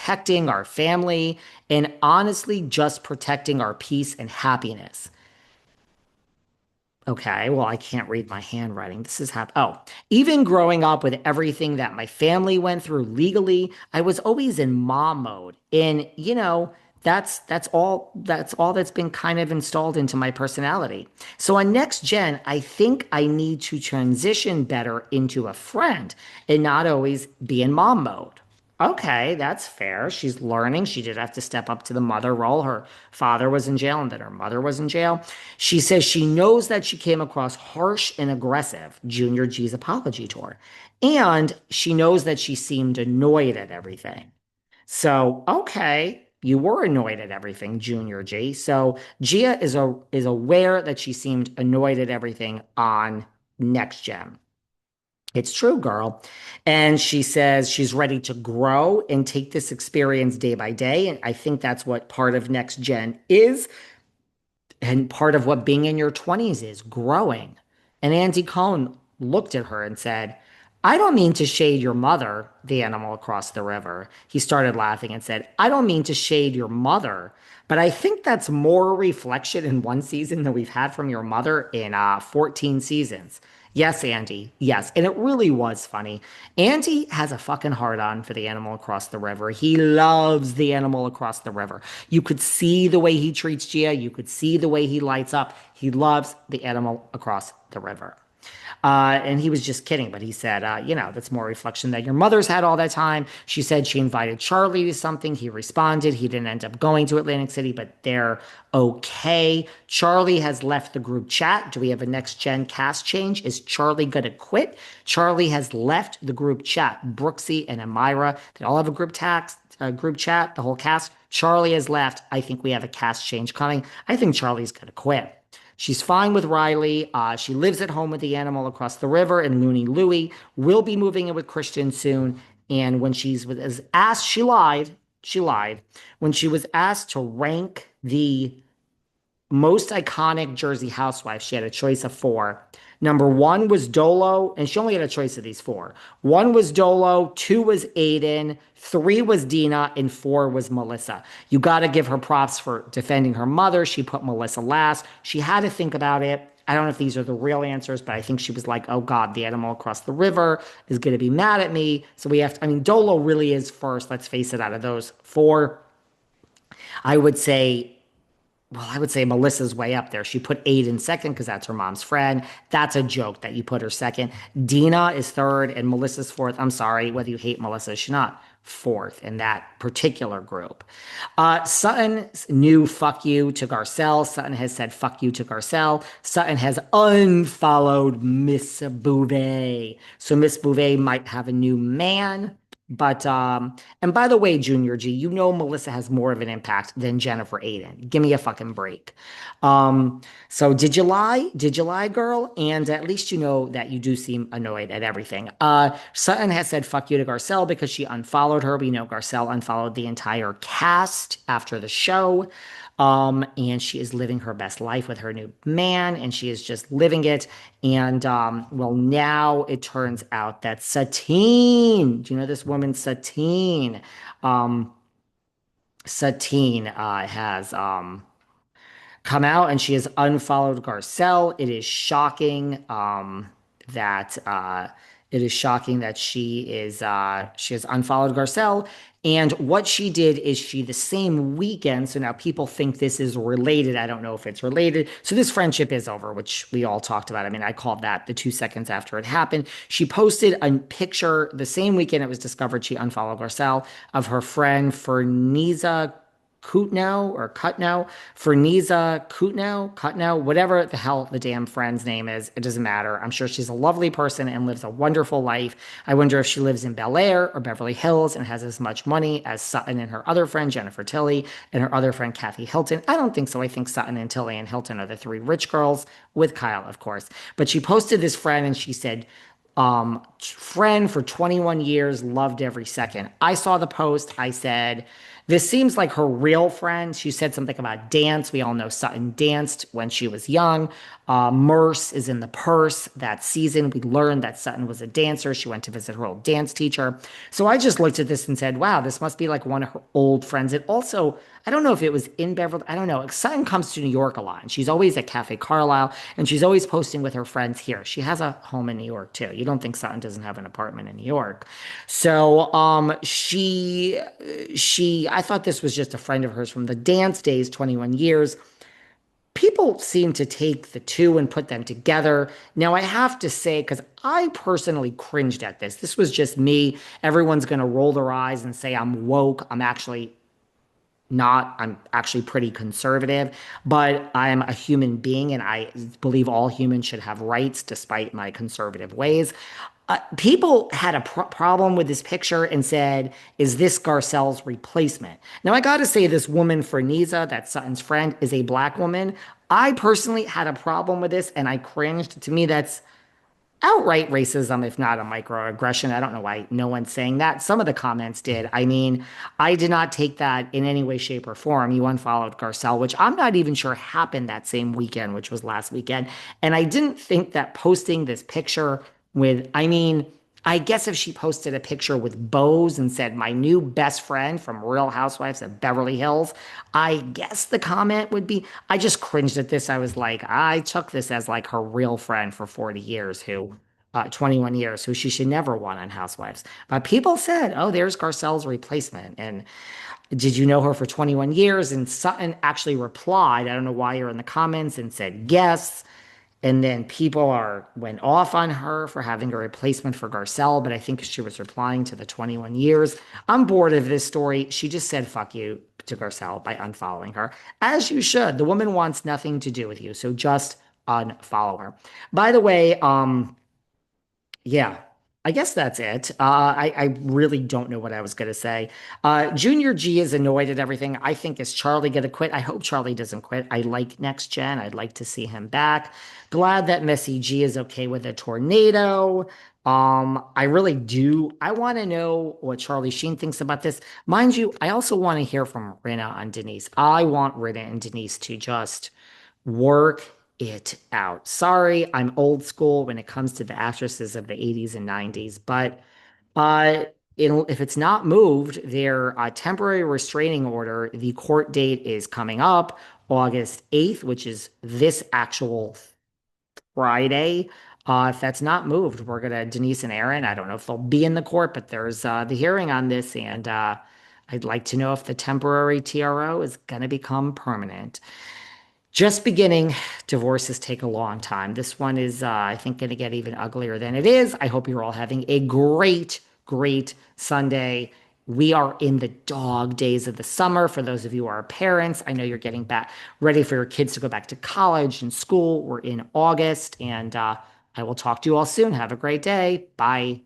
protecting our family and honestly just protecting our peace and happiness. Okay, well, I can't read my handwriting. This is even growing up with everything that my family went through legally, I was always in mom mode. And that's all that's been kind of installed into my personality. So on next gen, I think I need to transition better into a friend and not always be in mom mode. Okay, that's fair. She's learning. She did have to step up to the mother role. Her father was in jail and then her mother was in jail. She says she knows that she came across harsh and aggressive Junior G's apology tour. And she knows that she seemed annoyed at everything. So, okay, you were annoyed at everything, Junior G. So Gia is aware that she seemed annoyed at everything on Next Gen. It's true, girl. And she says she's ready to grow and take this experience day by day. And I think that's what part of Next Gen is. And part of what being in your 20s is growing. And Andy Cohen looked at her and said, I don't mean to shade your mother, the animal across the river. He started laughing and said, I don't mean to shade your mother, but I think that's more reflection in one season than we've had from your mother in 14 seasons. Yes, Andy. Yes. And it really was funny. Andy has a fucking hard on for the animal across the river. He loves the animal across the river. You could see the way he treats Gia. You could see the way he lights up. He loves the animal across the river. And he was just kidding, but he said, that's more reflection that your mother's had all that time. She said she invited Charlie to something. He responded. He didn't end up going to Atlantic City, but they're okay. Charlie has left the group chat. Do we have a next gen cast change? Is Charlie going to quit? Charlie has left the group chat. Brooksy and Amira, they all have a group chat, the whole cast. Charlie has left. I think we have a cast change coming. I think Charlie's going to quit. She's fine with Riley. She lives at home with the animal across the river in Looney Louie. Will be moving in with Christian soon. And when was asked, she lied. She lied. When she was asked to rank the most iconic Jersey housewife, she had a choice of four. Number one was Dolo, and she only had a choice of these four. One was Dolo, two was Aydin, three was Dina, and four was Melissa. You got to give her props for defending her mother. She put Melissa last. She had to think about it. I don't know if these are the real answers, but I think she was like, oh God, the animal across the river is going to be mad at me. So we have to, I mean, Dolo really is first. Let's face it, out of those four, I would say I would say Melissa's way up there. She put Aydin second because that's her mom's friend. That's a joke that you put her second. Dina is third and Melissa's fourth. I'm sorry, whether you hate Melissa, she's not fourth in that particular group. Sutton's new fuck you to Garcelle. Sutton has said fuck you to Garcelle. Sutton has unfollowed Miss Beauvais. So Miss Beauvais might have a new man. But and by the way, Junior G, you know Melissa has more of an impact than Jennifer Aydin. Give me a fucking break. So did you lie? Did you lie, girl? And at least you know that you do seem annoyed at everything. Sutton has said fuck you to Garcelle because she unfollowed her. We know Garcelle unfollowed the entire cast after the show. And she is living her best life with her new man, and she is just living it. And well, now it turns out that Satine, do you know this woman, Satine? Satine has come out and she has unfollowed Garcelle. It is shocking that she has unfollowed Garcelle. And what she did is she the same weekend. So now people think this is related. I don't know if it's related. So this friendship is over, which we all talked about. I mean, I called that the 2 seconds after it happened. She posted a picture the same weekend it was discovered she unfollowed Garcelle of her friend Ferniza Kutno, whatever the hell the damn friend's name is. It doesn't matter. I'm sure she's a lovely person and lives a wonderful life. I wonder if she lives in Bel Air or Beverly Hills and has as much money as Sutton and her other friend, Jennifer Tilly, and her other friend, Kathy Hilton. I don't think so. I think Sutton and Tilly and Hilton are the three rich girls with Kyle, of course. But she posted this friend and she said, Friend for 21 years, loved every second. I saw the post. I said, this seems like her real friend. She said something about dance. We all know Sutton danced when she was young. Merce is in the purse. That season, we learned that Sutton was a dancer. She went to visit her old dance teacher. So I just looked at this and said, wow, this must be like one of her old friends. It also, I don't know if it was in Beverly. I don't know. Sutton comes to New York a lot, and she's always at Cafe Carlisle, and she's always posting with her friends here. She has a home in New York too. You don't think Sutton doesn't have an apartment in New York? So, I thought this was just a friend of hers from the dance days, 21 years. People seem to take the two and put them together. Now, I have to say, because I personally cringed at this. This was just me. Everyone's going to roll their eyes and say I'm woke. I'm actually not. I'm actually pretty conservative, but I'm a human being and I believe all humans should have rights despite my conservative ways. People had a problem with this picture and said, is this Garcelle's replacement? Now, I got to say, this woman, Ferniza, that Sutton's friend, is a black woman. I personally had a problem with this and I cringed. To me, that's outright racism, if not a microaggression. I don't know why no one's saying that. Some of the comments did. I mean, I did not take that in any way, shape, or form. You unfollowed Garcelle, which I'm not even sure happened that same weekend, which was last weekend. And I didn't think that posting this picture with, I mean, I guess if she posted a picture with bows and said, my new best friend from Real Housewives of Beverly Hills, I guess the comment would be, I just cringed at this. I was like, I took this as like her real friend for 40 years who, 21 years, who she should never want on Housewives. But people said, oh, there's Garcelle's replacement. And did you know her for 21 years? And Sutton actually replied, I don't know why you're in the comments, and said, yes. And then people are went off on her for having a replacement for Garcelle, but I think she was replying to the 21 years. I'm bored of this story. She just said fuck you to Garcelle by unfollowing her, as you should. The woman wants nothing to do with you, so just unfollow her. By the way, yeah, I guess that's it. I really don't know what I was going to say. Junior G is annoyed at everything. I think, is Charlie going to quit? I hope Charlie doesn't quit. I like Next Gen. I'd like to see him back. Glad that Missy G is okay with a tornado. I really do. I want to know what Charlie Sheen thinks about this. Mind you, I also want to hear from Rinna and Denise. I want Rinna and Denise to just work it out. Sorry, I'm old school when it comes to the actresses of the 80s and 90s, but uh, if it's not moved, their temporary restraining order, the court date is coming up August 8th, which is this actual Friday. If that's not moved, we're gonna Denise and Aaron. I don't know if they'll be in the court, but there's the hearing on this, and I'd like to know if the temporary TRO is gonna become permanent. Just beginning. Divorces take a long time. This one is, I think, going to get even uglier than it is. I hope you're all having a great, great Sunday. We are in the dog days of the summer. For those of you who are parents, I know you're getting back ready for your kids to go back to college and school. We're in August, and I will talk to you all soon. Have a great day. Bye.